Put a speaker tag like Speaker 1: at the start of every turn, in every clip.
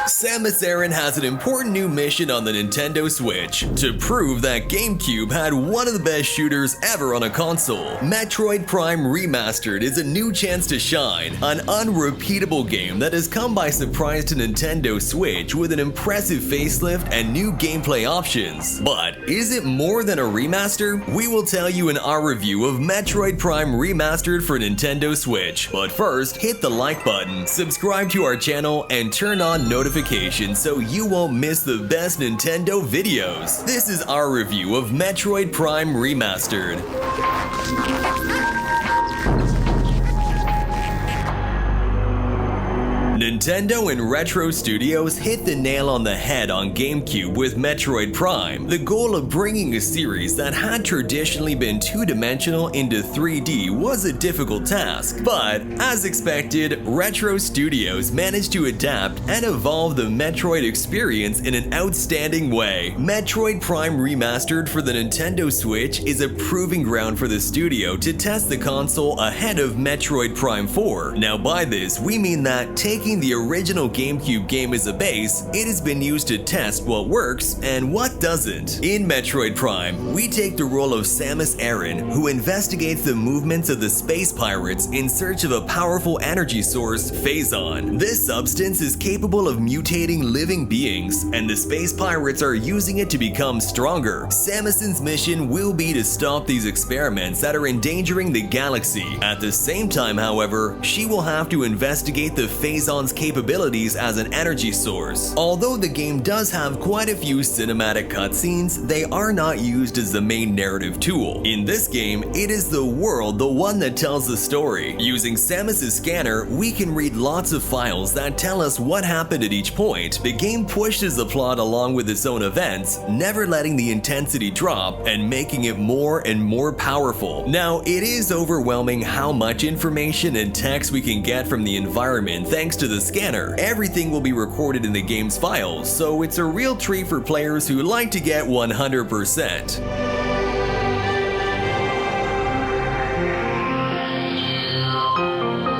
Speaker 1: Samus Aran has an important new mission on the Nintendo Switch to prove that GameCube had one of the best shooters ever on a console. Metroid Prime Remastered is a new chance to shine, an unrepeatable game that has come by surprise to Nintendo Switch with an impressive facelift and new gameplay options. But is it more than a remaster? We will tell you in our review of Metroid Prime Remastered for Nintendo Switch. But first, hit the like button, subscribe to our channel, and turn on notifications so you won't miss the best Nintendo videos. This is our review of Metroid Prime Remastered. Nintendo and Retro Studios hit the nail on the head on GameCube with Metroid Prime, the goal of bringing a series that had traditionally been two-dimensional into 3D was a difficult task, but as expected, Retro Studios managed to adapt and evolve the Metroid experience in an outstanding way. Metroid Prime Remastered for the Nintendo Switch is a proving ground for the studio to test the console ahead of Metroid Prime 4. Now by this, we mean that taking the original GameCube game as a base, it has been used to test what works and what doesn't. In Metroid Prime, we take the role of Samus Aran, who investigates the movements of the space pirates in search of a powerful energy source, Phazon. This substance is capable of mutating living beings, and the space pirates are using it to become stronger. Samus's mission will be to stop these experiments that are endangering the galaxy. At the same time, however, she will have to investigate the Phazon's capabilities as an energy source. Although the game does have quite a few cinematic cutscenes, they are not used as the main narrative tool. In this game, it is the world the one that tells the story. Using Samus's scanner, we can read lots of files that tell us what happened at each point. The game pushes the plot along with its own events, never letting the intensity drop and making it more and more powerful. Now, it is overwhelming how much information and text we can get from the environment thanks to the scanner. Everything will be recorded in the game's files, so it's a real treat for players who like to get 100%.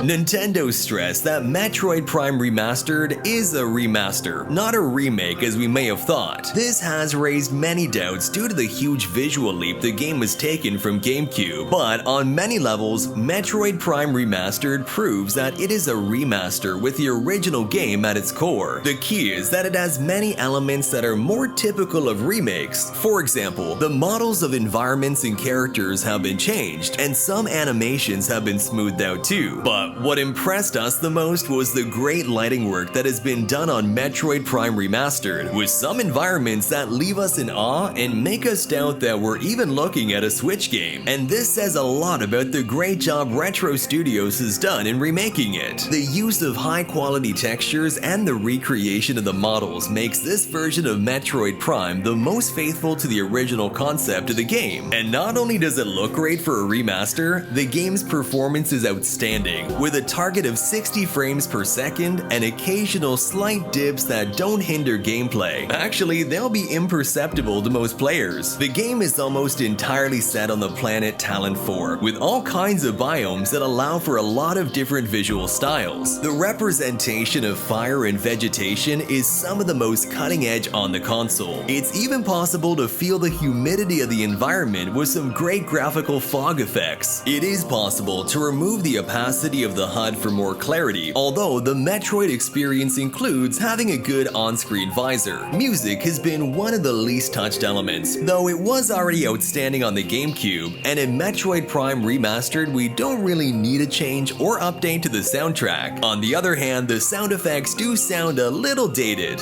Speaker 1: Nintendo stressed that Metroid Prime Remastered is a remaster, not a remake as we may have thought. This has raised many doubts due to the huge visual leap the game has taken from GameCube, but on many levels, Metroid Prime Remastered proves that it is a remaster with the original game at its core. The key is that it has many elements that are more typical of remakes. For example, the models of environments and characters have been changed, and some animations have been smoothed out too. But what impressed us the most was the great lighting work that has been done on Metroid Prime Remastered, with some environments that leave us in awe and make us doubt that we're even looking at a Switch game. And this says a lot about the great job Retro Studios has done in remaking it. The use of high-quality textures and the recreation of the models makes this version of Metroid Prime the most faithful to the original concept of the game. And not only does it look great for a remaster, the game's performance is outstanding, with a target of 60 frames per second and occasional slight dips that don't hinder gameplay. Actually, they'll be imperceptible to most players. The game is almost entirely set on the planet Talon 4, with all kinds of biomes that allow for a lot of different visual styles. The representation of fire and vegetation is some of the most cutting edge on the console. It's even possible to feel the humidity of the environment with some great graphical fog effects. It is possible to remove the opacity of the HUD for more clarity, although the Metroid experience includes having a good on-screen visor. Music has been one of the least touched elements, though it was already outstanding on the GameCube, and in Metroid Prime Remastered we don't really need a change or update to the soundtrack. On the other hand, the sound effects do sound a little dated.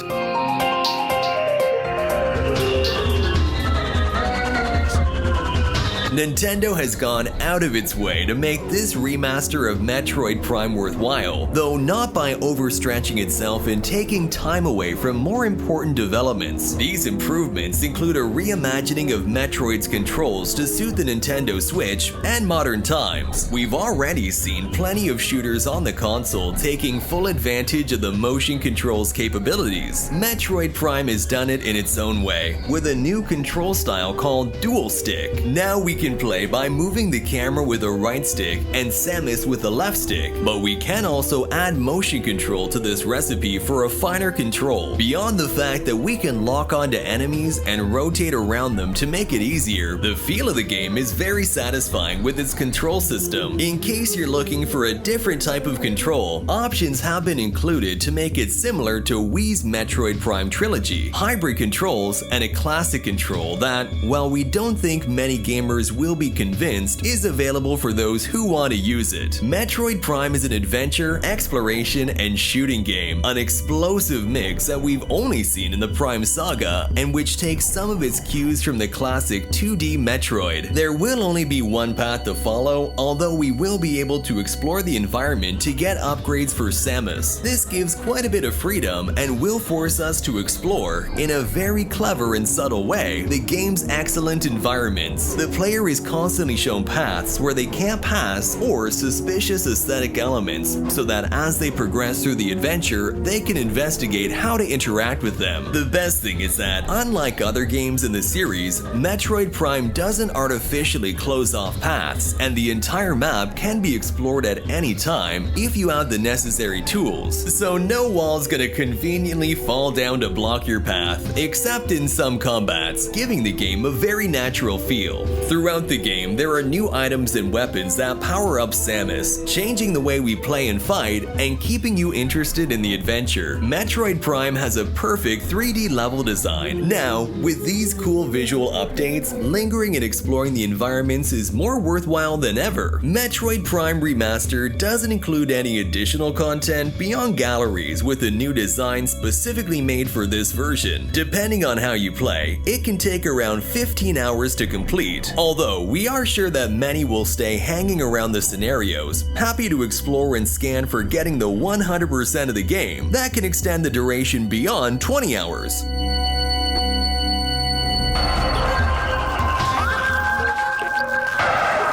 Speaker 1: Nintendo has gone out of its way to make this remaster of Metroid Prime worthwhile, though not by overstretching itself and taking time away from more important developments. These improvements include a reimagining of Metroid's controls to suit the Nintendo Switch and modern times. We've already seen plenty of shooters on the console taking full advantage of the motion control's capabilities. Metroid Prime has done it in its own way, with a new control style called Dual Stick. Now we can play by moving the camera with the right stick and Samus with the left stick, but we can also add motion control to this recipe for a finer control. Beyond the fact that we can lock onto enemies and rotate around them to make it easier, the feel of the game is very satisfying with its control system. In case you're looking for a different type of control, options have been included to make it similar to Wii's Metroid Prime trilogy, hybrid controls, and a classic control that, while we don't think many gamers will be convinced, is available for those who want to use it. Metroid Prime is an adventure, exploration, and shooting game, an explosive mix that we've only seen in the Prime saga, and which takes some of its cues from the classic 2D Metroid. There will only be one path to follow, although we will be able to explore the environment to get upgrades for Samus. This gives quite a bit of freedom and will force us to explore, in a very clever and subtle way, the game's excellent environments. The player is constantly shown paths where they can't pass or suspicious aesthetic elements, so that as they progress through the adventure, they can investigate how to interact with them. The best thing is that, unlike other games in the series, Metroid Prime doesn't artificially close off paths, and the entire map can be explored at any time if you have the necessary tools, so no wall's gonna conveniently fall down to block your path, except in some combats, giving the game a very natural feel. Throughout the game, there are new items and weapons that power up Samus, changing the way we play and fight, and keeping you interested in the adventure. Metroid Prime has a perfect 3D level design. Now, with these cool visual updates, lingering and exploring the environments is more worthwhile than ever. Metroid Prime Remastered doesn't include any additional content beyond galleries with a new design specifically made for this version. Depending on how you play, it can take around 15 hours to complete, although we are sure that many will stay hanging around the scenarios, happy to explore and scan for getting the 100% of the game. That can extend the duration beyond 20 hours.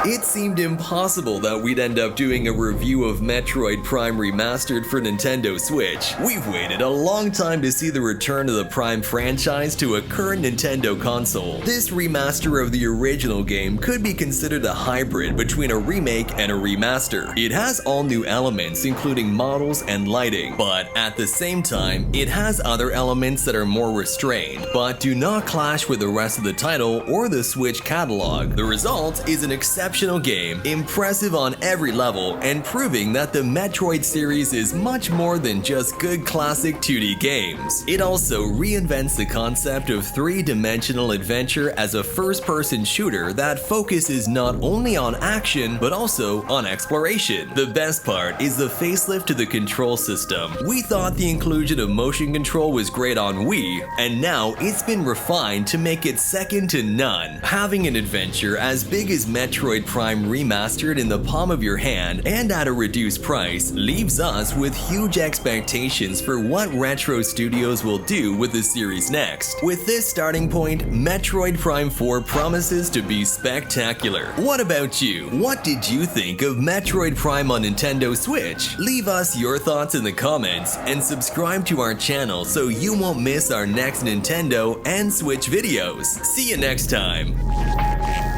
Speaker 1: It seemed impossible that we'd end up doing a review of Metroid Prime Remastered for Nintendo Switch. We've waited a long time to see the return of the Prime franchise to a current Nintendo console. This remaster of the original game could be considered a hybrid between a remake and a remaster. It has all new elements, including models and lighting, but at the same time, it has other elements that are more restrained, but do not clash with the rest of the title or the Switch catalog. The result is an exceptional game, impressive on every level, and proving that the Metroid series is much more than just good classic 2D games. It also reinvents the concept of three-dimensional adventure as a first-person shooter that focuses not only on action, but also on exploration. The best part is the facelift to the control system. We thought the inclusion of motion control was great on Wii, and now it's been refined to make it second to none. Having an adventure as big as Metroid Prime Remastered in the palm of your hand and at a reduced price leaves us with huge expectations for what retro studios will do with the series next. With this starting point, Metroid Prime 4 promises to be spectacular. What about you? What did you think of Metroid Prime on Nintendo Switch? Leave us your thoughts in the comments and subscribe to our channel so you won't miss our next Nintendo and Switch videos. See you next time!